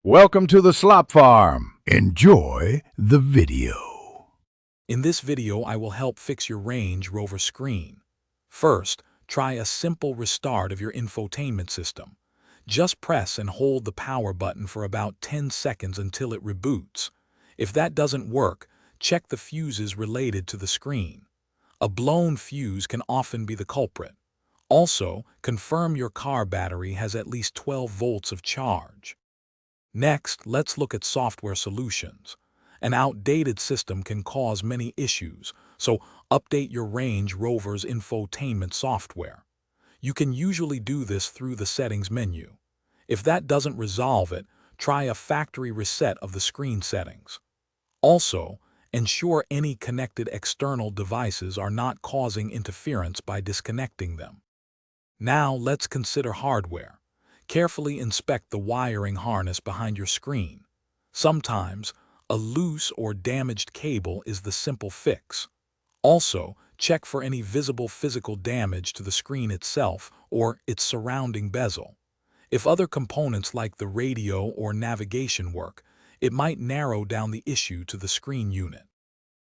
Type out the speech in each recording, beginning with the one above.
Welcome to the Slop Farm. Enjoy the video. In this video, I will help fix your Range Rover screen. First, try a simple restart of your infotainment system. Just press and hold the power button for about 10 seconds until it reboots. If that doesn't work, check the fuses related to the screen. A blown fuse can often be the culprit. Also, confirm your car battery has at least 12 volts of charge. Next, let's look at software solutions. An outdated system can cause many issues, so update your Range Rover's infotainment software. You can usually do this through the settings menu. If that doesn't resolve it, try a factory reset of the screen settings. Also, ensure any connected external devices are not causing interference by disconnecting them. Now let's consider hardware. Carefully inspect the wiring harness behind your screen. Sometimes, a loose or damaged cable is the simple fix. Also, check for any visible physical damage to the screen itself or its surrounding bezel. If other components like the radio or navigation work, it might narrow down the issue to the screen unit.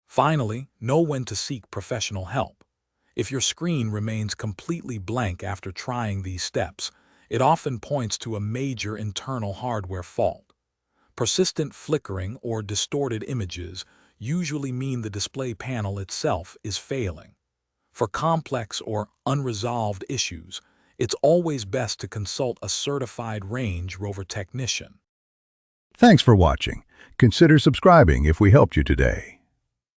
Finally, know when to seek professional help. If your screen remains completely blank after trying these steps, it often points to a major internal hardware fault. Persistent flickering or distorted images usually mean the display panel itself is failing. For complex or unresolved issues, it's always best to consult a certified Range Rover technician. Thanks for watching. Consider subscribing if we helped you today.